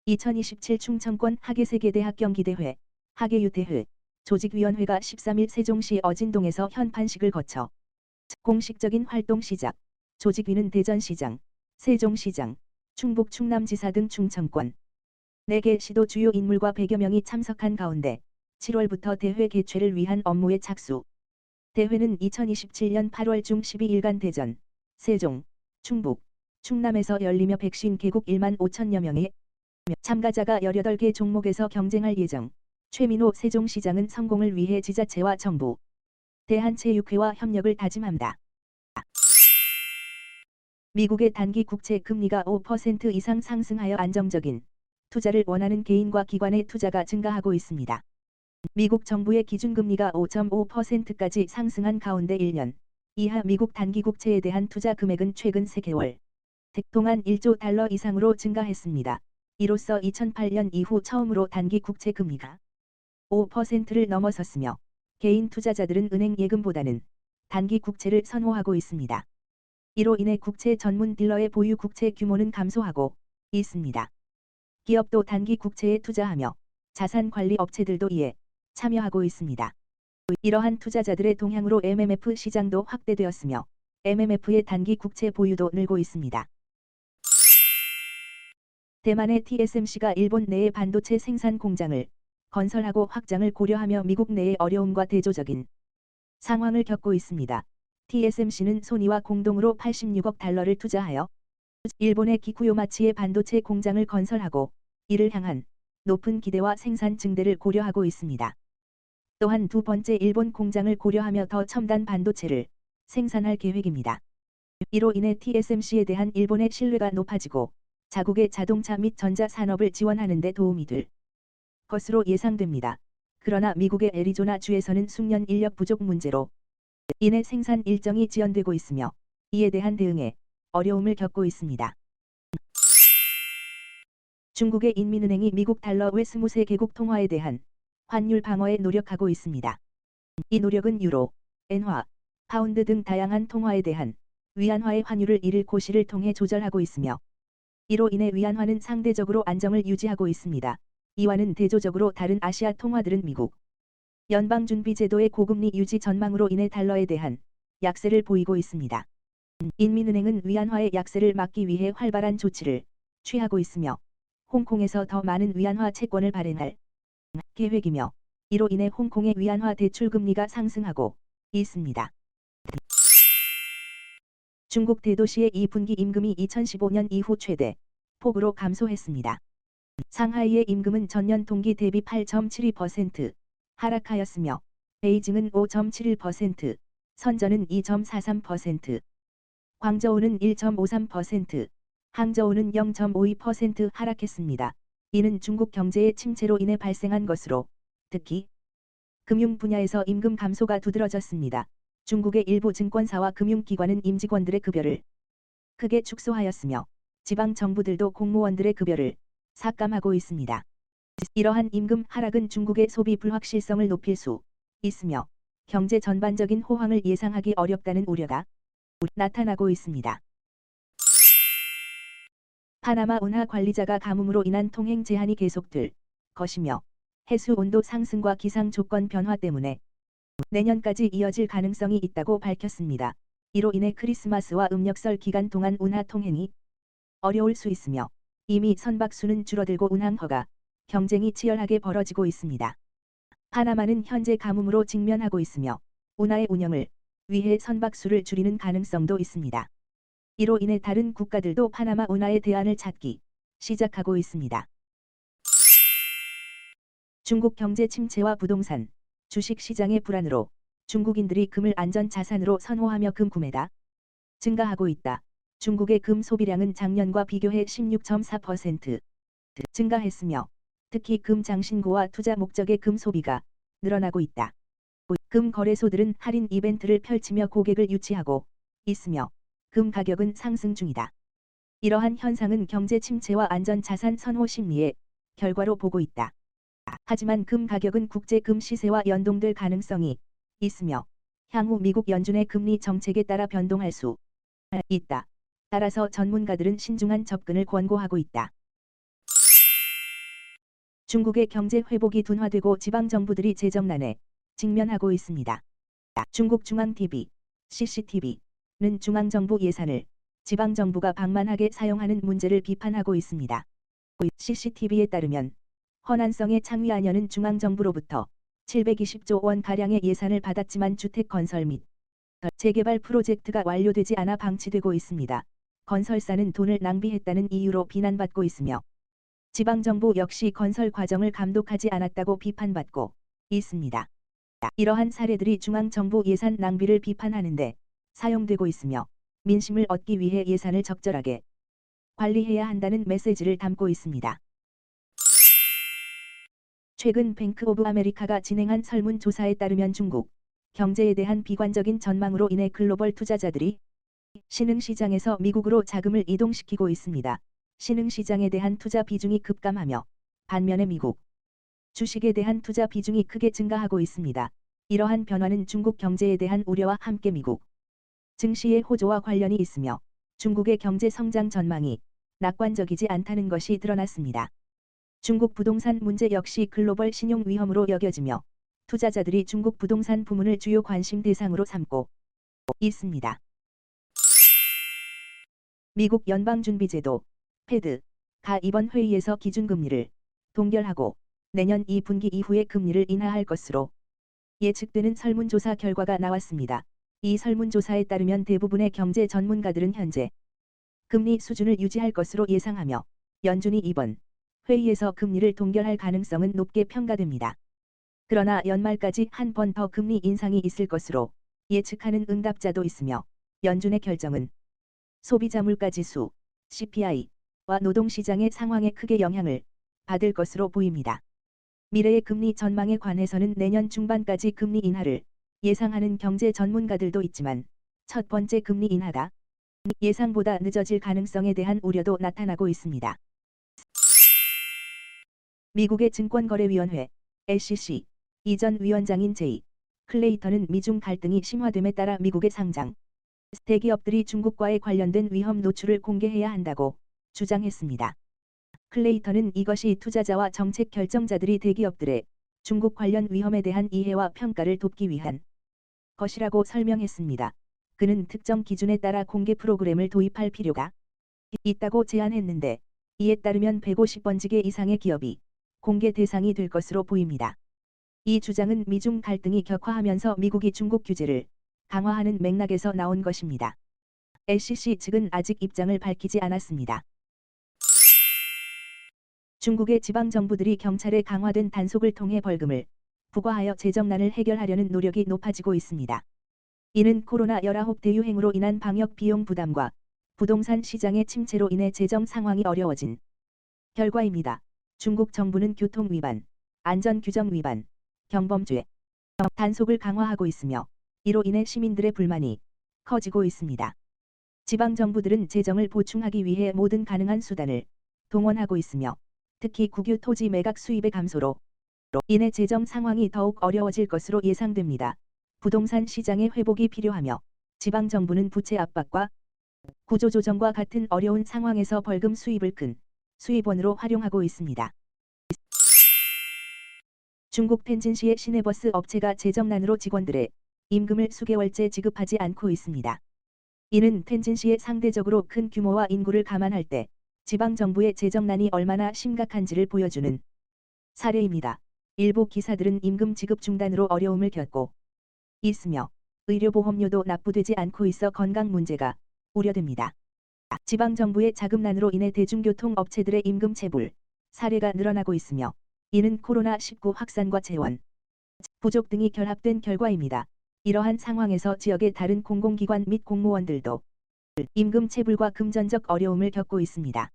2027 충청권 하계세계대학 경기대회, 하계유대회, 조직위원회가 13일 세종시 어진동에서 현판식을 거쳐 공식적인 활동 시작. 조직위는 대전시장, 세종시장, 충북 충남지사 등 충청권 4개 시도 주요 인물과 100여 명이 참석한 가운데 7월부터 대회 개최를 위한 업무에 착수. 대회는 2027년 8월 중 12일간 대전, 세종, 충북, 충남에서 열리며 150개국 1만 5천여 명의 참가자가 18개 종목에서 경쟁할 예정. 최민호 세종시장은 성공을 위해 지자체와 정부, 대한체육회와 협력을 다짐합니다. 미국의 단기 국채 금리가 5% 이상 상승하여 안정적인 투자를 원하는 개인과 기관의 투자가 증가하고 있습니다. 미국 정부의 기준금리가 5.5%까지 상승한 가운데 1년 이하 미국 단기 국채에 대한 투자 금액은 최근 3개월 동안 1조 달러 이상으로 증가했습니다. 이로써 2008년 이후 처음으로 단기 국채 금리가 5%를 넘어섰으며 개인 투자자들은 은행 예금보다는 단기 국채를 선호하고 있습니다. 이로 인해 국채 전문 딜러의 보유 국채 규모는 감소하고 있습니다. 기업도 단기 국채에 투자하며 자산 관리 업체들도 이에 참여하고 있습니다. 이러한 투자자들의 동향으로 MMF 시장도 확대되었으며 MMF의 단기 국채 보유도 늘고 있습니다. 대만의 TSMC가 일본 내에 반도체 생산 공장을 건설하고 확장을 고려하며 미국 내의 어려움과 대조적인 상황을 겪고 있습니다. TSMC는 소니와 공동으로 86억 달러를 투자하여 일본의 기쿠요마치에 반도체 공장을 건설하고 이를 향한 높은 기대와 생산 증대를 고려하고 있습니다. 또한 두 번째 일본 공장을 고려하며 더 첨단 반도체를 생산할 계획입니다. 이로 인해 TSMC에 대한 일본의 신뢰가 높아지고 자국의 자동차 및 전자 산업을 지원하는 데 도움이 될 것으로 예상됩니다. 그러나 미국의 애리조나 주에서는 숙련 인력 부족 문제로 인해 생산 일정이 지연되고 있으며 이에 대한 대응에 어려움을 겪고 있습니다. 중국의 인민은행이 미국 달러 외 23개국 통화에 대한 환율 방어에 노력하고 있습니다. 이 노력은 유로, 엔화, 파운드 등 다양한 통화에 대한 위안화의 환율을 1일 고시를 통해 조절하고 있으며 이로 인해 위안화는 상대적으로 안정을 유지하고 있습니다. 이와는 대조적으로 다른 아시아 통화들은 미국 연방준비제도의 고금리 유지 전망으로 인해 달러에 대한 약세를 보이고 있습니다. 인민은행은 위안화의 약세를 막기 위해 활발한 조치를 취하고 있으며 홍콩에서 더 많은 위안화 채권을 발행할 계획이며 이로 인해 홍콩의 위안화 대출 금리가 상승하고 있습니다. 중국 대도시의 2분기 임금이 2015년 이후 최대 폭으로 감소했습니다. 상하이의 임금은 전년 동기 대비 8.72% 하락하였으며 베이징은 5.71%, 선전은 2.43%, 광저우는 1.53%, 항저우는 0.52% 하락했습니다. 이는 중국 경제의 침체로 인해 발생한 것으로 특히 금융 분야에서 임금 감소가 두드러졌습니다. 중국의 일부 증권사와 금융기관은 임직원들의 급여를 크게 축소하였으며 지방 정부들도 공무원들의 급여를 삭감하고 있습니다. 이러한 임금 하락은 중국의 소비 불확실성을 높일 수 있으며 경제 전반적인 호황을 예상하기 어렵다는 우려가 나타나고 있습니다. 파나마 운하 관리자가 가뭄으로 인한 통행 제한이 계속될 것이며 해수 온도 상승과 기상 조건 변화 때문에 내년까지 이어질 가능성이 있다고 밝혔습니다. 이로 인해 크리스마스와 음력설 기간 동안 운하 통행이 어려울 수 있으며 이미 선박수는 줄어들고 운항허가 경쟁이 치열하게 벌어지고 있습니다. 파나마는 현재 가뭄으로 직면하고 있으며 운하의 운영을 위해 선박수를 줄이는 가능성도 있습니다. 이로 인해 다른 국가들도 파나마 운하의 대안을 찾기 시작하고 있습니다. 중국 경제 침체와 부동산, 주식 시장의 불안으로 중국인들이 금을 안전 자산으로 선호하며 금 구매가 증가하고 있다. 중국의 금 소비량은 작년과 비교해 16.4% 증가했으며 특히 금 장신구와 투자 목적의 금 소비가 늘어나고 있다. 금 거래소들은 할인 이벤트를 펼치며 고객을 유치하고 있으며 금 가격은 상승 중이다. 이러한 현상은 경제 침체와 안전 자산 선호 심리의 결과로 보고 있다. 하지만 금 가격은 국제 금 시세와 연동될 가능성이 있으며 향후 미국 연준의 금리 정책에 따라 변동할 수 있다. 따라서 전문가들은 신중한 접근을 권고하고 있다. 중국의 경제 회복이 둔화되고 지방 정부들이 재정난에 직면하고 있습니다. 중국 중앙TV, CCTV는 중앙정부 예산을 지방정부가 방만하게 사용하는 문제를 비판하고 있습니다. CCTV에 따르면 허난성의 창위아녀는 중앙정부로부터 720조 원가량의 예산을 받았지만 주택 건설 및 재개발 프로젝트가 완료되지 않아 방치되고 있습니다. 건설사는 돈을 낭비했다는 이유로 비난받고 있으며 지방정부 역시 건설 과정을 감독하지 않았다고 비판받고 있습니다. 이러한 사례들이 중앙정부 예산 낭비를 비판하는데 사용되고 있으며 민심을 얻기 위해 예산을 적절하게 관리해야 한다는 메시지를 담고 있습니다. 최근 뱅크 오브 아메리카가 진행한 설문조사에 따르면 중국 경제에 대한 비관적인 전망으로 인해 글로벌 투자자들이 신흥시장에서 미국으로 자금을 이동시키고 있습니다. 신흥시장에 대한 투자 비중이 급감하며 반면에 미국 주식에 대한 투자 비중이 크게 증가하고 있습니다. 이러한 변화는 중국 경제에 대한 우려와 함께 미국 증시의 호조와 관련이 있으며 중국의 경제 성장 전망이 낙관적이지 않다는 것이 드러났습니다. 중국 부동산 문제 역시 글로벌 신용 위험으로 여겨지며 투자자들이 중국 부동산 부문을 주요 관심 대상으로 삼고 있습니다. 미국 연방준비제도 패드가 이번 회의에서 기준금리를 동결하고 내년 2분기 이후에 금리를 인하할 것으로 예측되는 설문조사 결과가 나왔습니다. 이 설문조사에 따르면 대부분의 경제 전문가들은 현재 금리 수준을 유지할 것으로 예상하며 연준이 이번 회의에서 금리를 동결할 가능성은 높게 평가됩니다. 그러나 연말까지 한 번 더 금리 인상이 있을 것으로 예측하는 응답자도 있으며 연준의 결정은 소비자 물가지수 CPI와 노동시장의 상황에 크게 영향을 받을 것으로 보입니다. 미래의 금리 전망에 관해서는 내년 중반까지 금리 인하를 예상하는 경제 전문가들도 있지만 첫 번째 금리 인하가 예상보다 늦어질 가능성에 대한 우려도 나타나고 있습니다. 미국의 증권거래위원회 SEC 이전 위원장인 제이 클레이턴은 미중 갈등이 심화됨에 따라 미국의 상장 대기업들이 중국과의 관련된 위험 노출을 공개해야 한다고 주장했습니다. 클레이턴은 이것이 투자자와 정책 결정자들이 대기업들의 중국 관련 위험에 대한 이해와 평가를 돕기 위한 것이라고 설명했습니다. 그는 특정 기준에 따라 공개 프로그램을 도입할 필요가 있다고 제안했는데 이에 따르면 150번지개 이상의 기업이 공개 대상이 될 것으로 보입니다. 이 주장은 미중 갈등이 격화하면서 미국이 중국 규제를 강화하는 맥락에서 나온 것입니다. SEC 측은 아직 입장을 밝히지 않았습니다. 중국의 지방정부들이 경찰에 강화된 단속을 통해 벌금을 부과하여 재정난을 해결하려는 노력이 높아지고 있습니다. 이는 코로나19 대유행으로 인한 방역 비용 부담과 부동산 시장의 침체로 인해 재정 상황이 어려워진 결과입니다. 중국 정부는 교통 위반, 안전 규정 위반, 경범죄, 단속을 강화하고 있으며 이로 인해 시민들의 불만이 커지고 있습니다. 지방정부들은 재정을 보충하기 위해 모든 가능한 수단을 동원하고 있으며 특히 국유 토지 매각 수입의 감소로 인해 재정 상황이 더욱 어려워질 것으로 예상됩니다. 부동산 시장의 회복이 필요하며 지방정부는 부채 압박과 구조조정과 같은 어려운 상황에서 벌금 수입을 큰 수입원으로 활용하고 있습니다. 중국 텐진시의 시내버스 업체가 재정난으로 직원들의 임금을 수개월째 지급하지 않고 있습니다. 이는 텐진시의 상대적으로 큰 규모와 인구를 감안할 때 지방정부의 재정난이 얼마나 심각한지를 보여주는 사례입니다. 일부 기사들은 임금 지급 중단으로 어려움을 겪고 있으며 의료보험료도 납부되지 않고 있어 건강 문제가 우려됩니다. 지방정부의 자금난으로 인해 대중교통 업체들의 임금 체불 사례가 늘어나고 있으며 이는 코로나19 확산과 재원 부족 등이 결합된 결과입니다. 이러한 상황에서 지역의 다른 공공기관 및 공무원들도 임금 체불과 금전적 어려움을 겪고 있습니다.